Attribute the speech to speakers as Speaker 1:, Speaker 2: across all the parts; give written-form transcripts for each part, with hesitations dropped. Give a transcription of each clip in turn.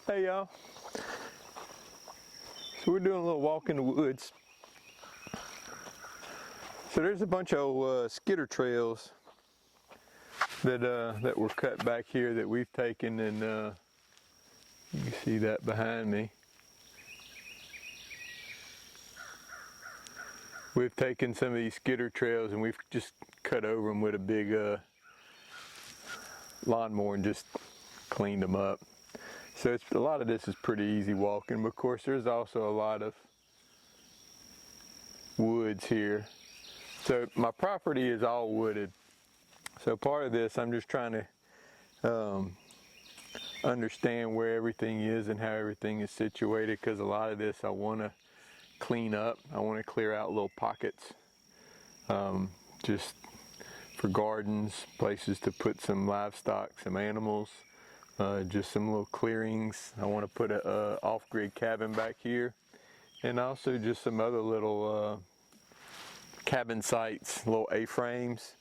Speaker 1: Hey y'all, so we're doing a little walk in the woods. So there's a bunch of skitter trails that were cut back here that we've taken, and you can see that behind me. We've taken some of these skitter trails and we've just cut over them with a big lawnmower and just cleaned them up. So a lot of this is pretty easy walking, but of course there's also a lot of woods here. So my property is all wooded. So part of this, I'm just trying to understand where everything is and how everything is situated, because a lot of this I want to clean up. I want to clear out little pockets just for gardens, places to put some livestock, some animals. Just some little clearings. I want to put a off-grid cabin back here, and also just some other little cabin sites, little A-frames,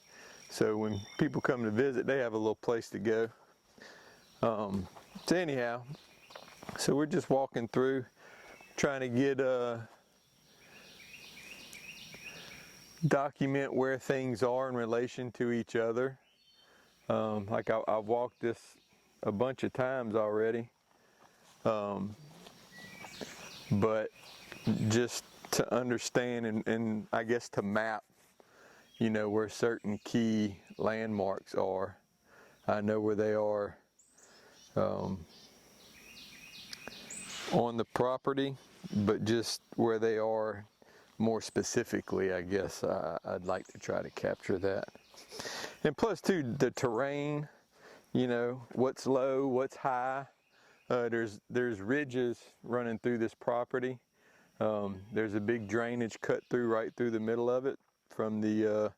Speaker 1: so when people come to visit they have a little place to go. So anyhow, so we're just walking through trying to get document where things are in relation to each other. Like I've walked this a bunch of times already, but just to understand and I guess to map, you know, where certain key landmarks are. I know where they are on the property, but just where they are more specifically, I guess I'd like to try to capture that. And plus too, the terrain, you know, what's low, what's high. There's ridges running through this property. There's a big drainage cut through right through the middle of it, from the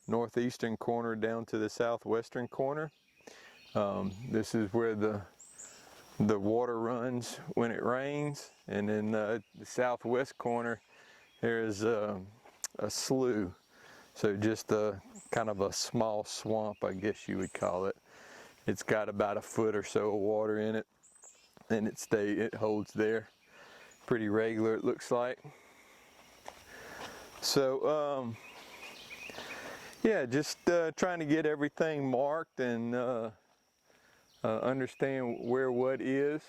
Speaker 1: northeastern corner down to the southwestern corner. This is where the water runs when it rains, and then the southwest corner there's a slough, so just a kind of a small swamp, I guess you would call it. It's got about a foot or so of water in it, and it holds there pretty regular, it looks like. So yeah, just trying to get everything marked and understand where what is,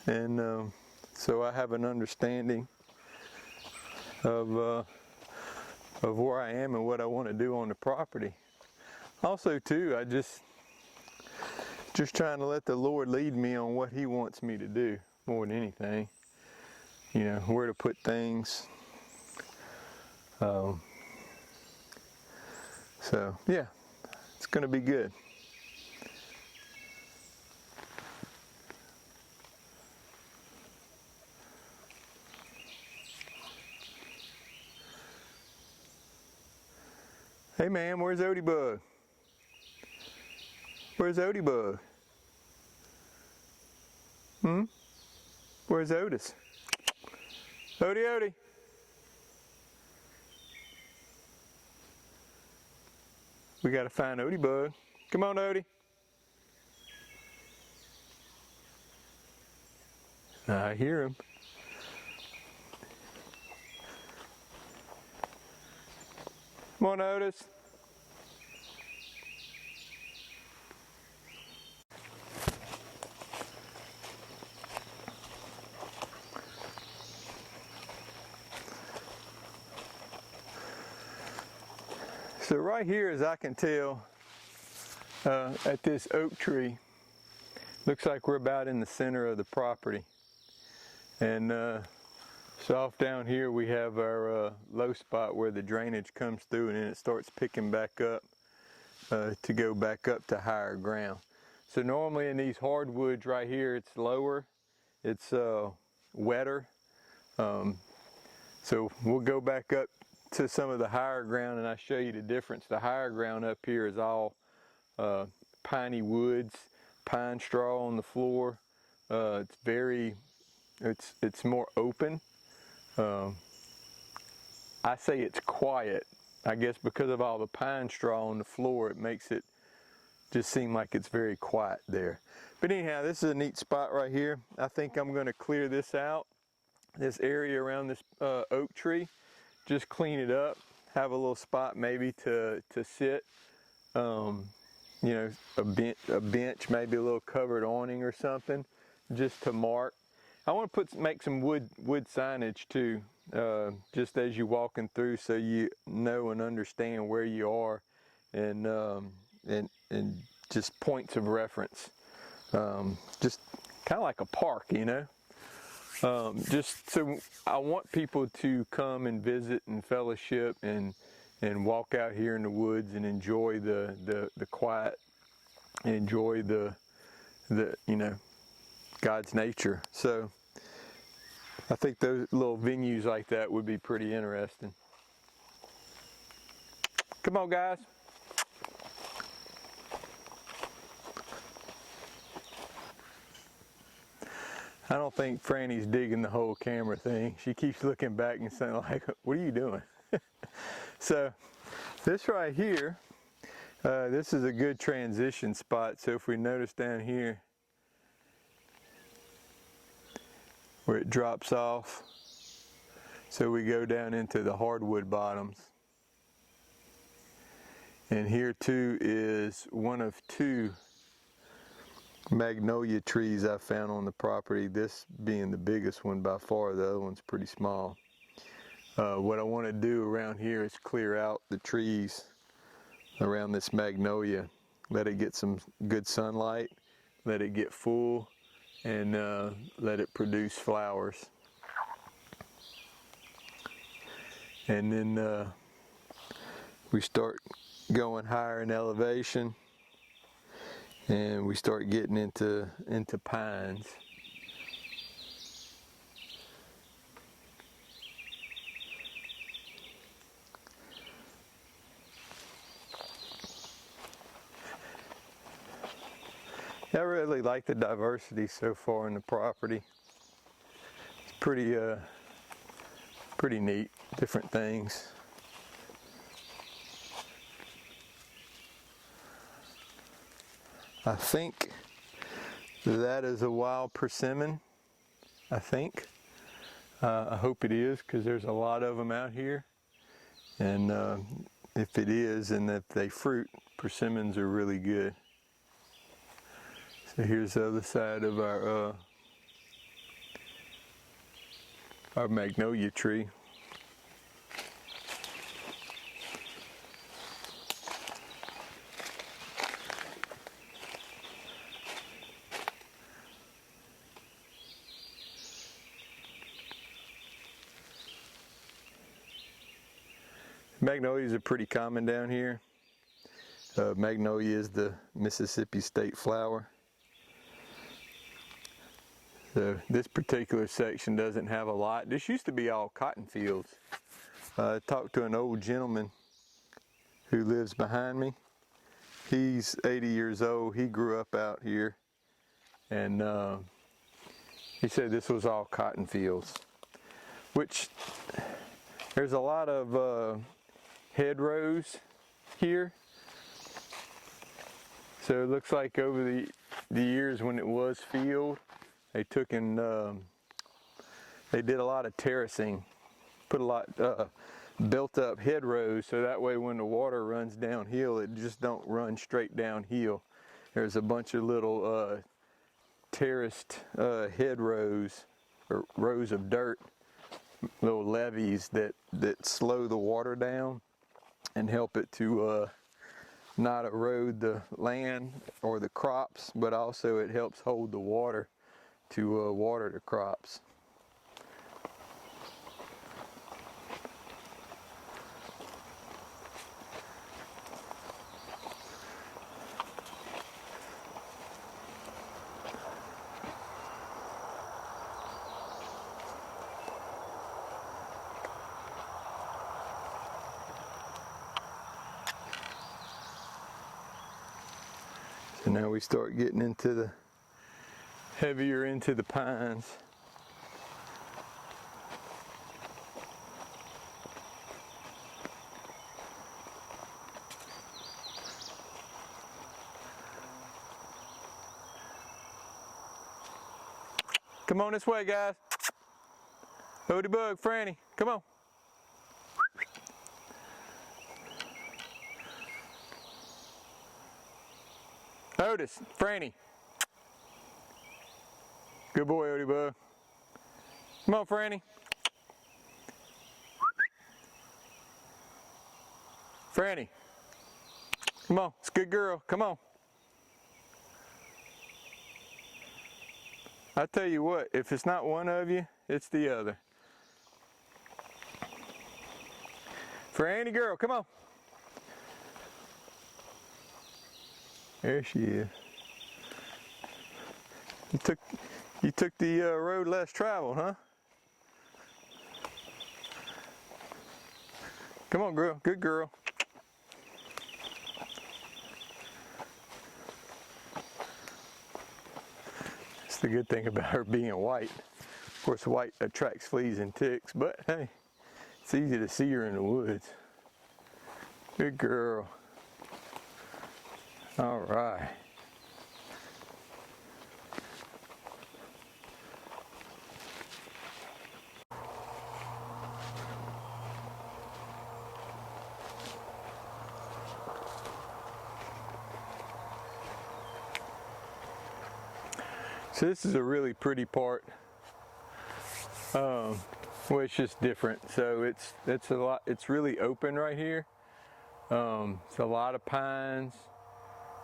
Speaker 1: and so I have an understanding of where I am and what I want to do on the property. Also too, I just trying to let the Lord lead me on what He wants me to do more than anything. You know, where to put things. So yeah, it's going to be good. Hey man, where's Odie Bug? Where's Odie Bug? Where's Otis? Odie! We gotta find Odie Bug. Come on, Odie. I hear him. Come on, Otis. So right here, as I can tell, at this oak tree, looks like we're about in the center of the property. And so off down here we have our low spot where the drainage comes through, and then it starts picking back up to go back up to higher ground. So normally in these hardwoods right here, it's lower, it's wetter. So we'll go back up to some of the higher ground and I show you the difference. The higher ground up here is all piney woods, pine straw on the floor. It's more open. I say it's quiet. I guess because of all the pine straw on the floor, it makes it just seem like it's very quiet there. But anyhow, this is a neat spot right here. I think I'm going to clear this out, this area around this oak tree, just clean it up, have a little spot maybe to sit, you know, a bench, maybe a little covered awning or something, just to mark. I want to make some wood signage too, just as you're walking through, so you know and understand where you are, and just points of reference. Just kind of like a park, you know. Just so I want people to come and visit and fellowship and walk out here in the woods and enjoy the quiet, and enjoy the you know, God's nature. So I think those little venues like that would be pretty interesting. Come on, guys. I don't think Franny's digging the whole camera thing. She keeps looking back and saying like, what are you doing? So this right here, this is a good transition spot. So if we notice down here where it drops off, so we go down into the hardwood bottoms. And here too is one of two magnolia trees I found on the property, this being the biggest one by far. The other one's pretty small. What I want to do around here is clear out the trees around this magnolia, let it get some good sunlight, let it get full, and let it produce flowers. And then we start going higher in elevation, and we start getting into pines. I really like the diversity so far in the property. It's pretty neat, different things. I think that is a wild persimmon, I think. I hope it is, because there's a lot of them out here. And if it is, and if they fruit, persimmons are really good. So here's the other side of our magnolia tree. Magnolias are pretty common down here. Magnolia is the Mississippi state flower. So this particular section doesn't have a lot. This used to be all cotton fields. I talked to an old gentleman who lives behind me. He's 80 years old. He grew up out here, and he said this was all cotton fields, which there's a lot of hedgerows here. So it looks like over the years when it was field, they took and they did a lot of terracing, put a lot built up hedgerows, so that way when the water runs downhill, it just don't run straight downhill. There's a bunch of little terraced hedgerows, or rows of dirt, little levees that slow the water down and help it to not erode the land or the crops, but also it helps hold the water to water the crops. So now we start getting into heavier into the pines. Come on this way, guys. Odie Bug, Frannie, come on. Otis, Frannie. Good boy, Odie Bug. Come on, Frannie. Frannie. Come on, it's a good girl. Come on. I tell you what, if it's not one of you, it's the other. Frannie girl, come on. There she is. You took the road less traveled, huh? Come on, girl. Good girl. That's the good thing about her being white. Of course, white attracts fleas and ticks, but hey, it's easy to see her in the woods. Good girl. All right. So this is a really pretty part. Well, it's just different. So it's a lot. It's really open right here. It's a lot of pines.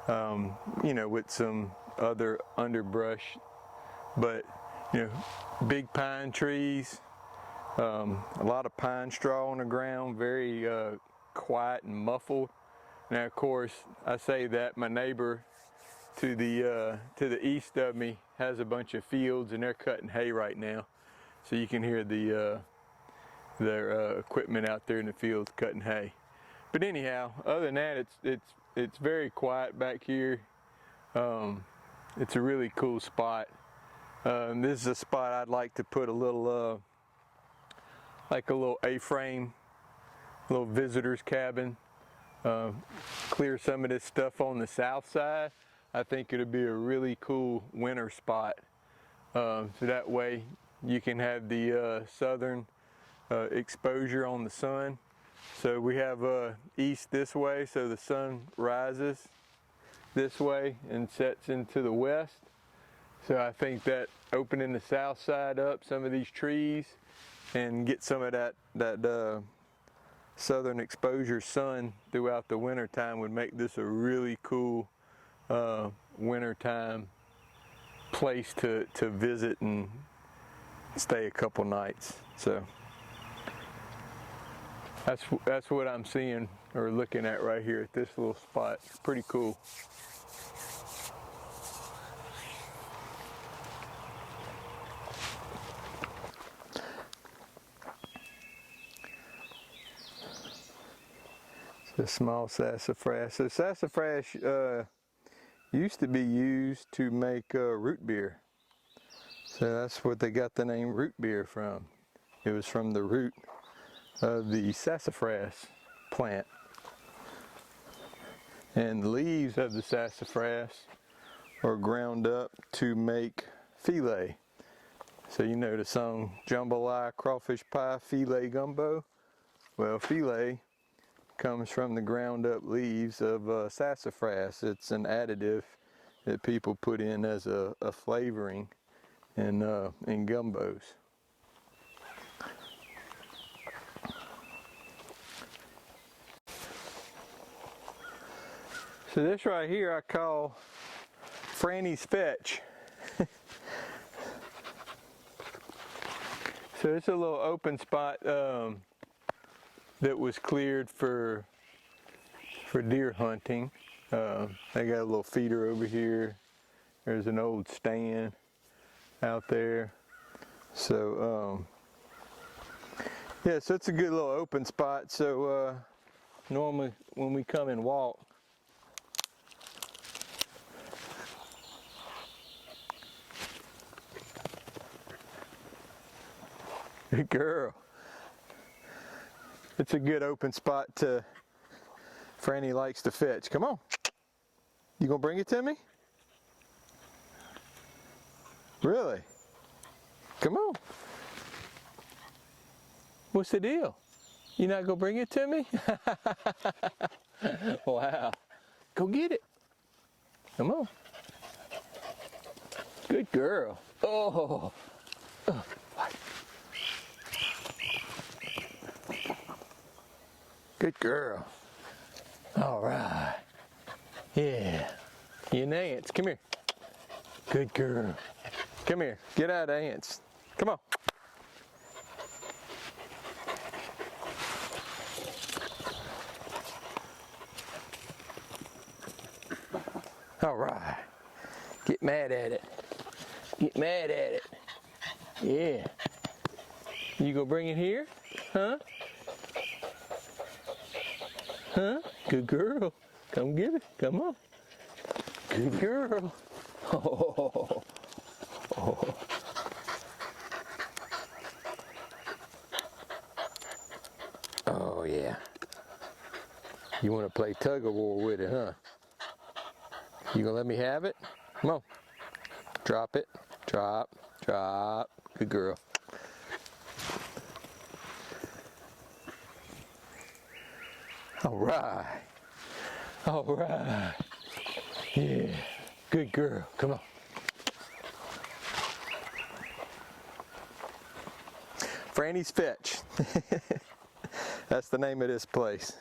Speaker 1: You know, with some other underbrush, but you know, big pine trees. A lot of pine straw on the ground. Very quiet and muffled. Now, of course, I say that my neighbor to the east of me has a bunch of fields, and they're cutting hay right now, so you can hear their equipment out there in the fields cutting hay. But anyhow, other than that, it's very quiet back here. It's a really cool spot. This is a spot I'd like to put a little like a little A-frame, little visitor's cabin. Clear some of this stuff on the south side. I think it'll be a really cool winter spot. So that way you can have the southern exposure on the sun. So we have east this way, so the sun rises this way and sets into the west. So I think that opening the south side up, some of these trees, and get some of that southern exposure sun throughout the winter time would make this a really cool wintertime place to visit and stay a couple nights. So that's what I'm seeing or looking at right here at this little spot. It's pretty cool. The small sassafras. So sassafras used to be used to make root beer. So that's what they got the name root beer from. It was from the root of the sassafras plant. And the leaves of the sassafras are ground up to make filet. So you know the song Jambalaya Crawfish Pie Filet Gumbo? Well, filet comes from the ground up leaves of sassafras. It's an additive that people put in as a flavoring in gumbos. So this right here I call Frannie's Fetch. So it's a little open spot that was cleared for deer hunting. They got a little feeder over here. There's an old stand out there. So yeah, so it's a good little open spot. So normally when we come and walk, good girl. It's a good open spot to, Frannie likes to fetch. Come on. You gonna bring it to me? Really? Come on. What's the deal? You not gonna bring it to me? Wow. Go get it. Come on. Good girl. Oh. Good girl. All right. Yeah. You and the ants. Come here. Good girl. Come here. Get out of the ants. Come on. All right. Get mad at it. Get mad at it. Yeah. You gonna bring it here? Huh? Huh? Good girl. Come get it. Come on. Good girl. Oh. Oh. Oh yeah. You want to play tug of war with it, huh? You gonna let me have it? Come on. Drop it. Drop. Drop. Good girl. All right. All right. Yeah. Good girl. Come on. Frannie's Fetch. That's the name of this place.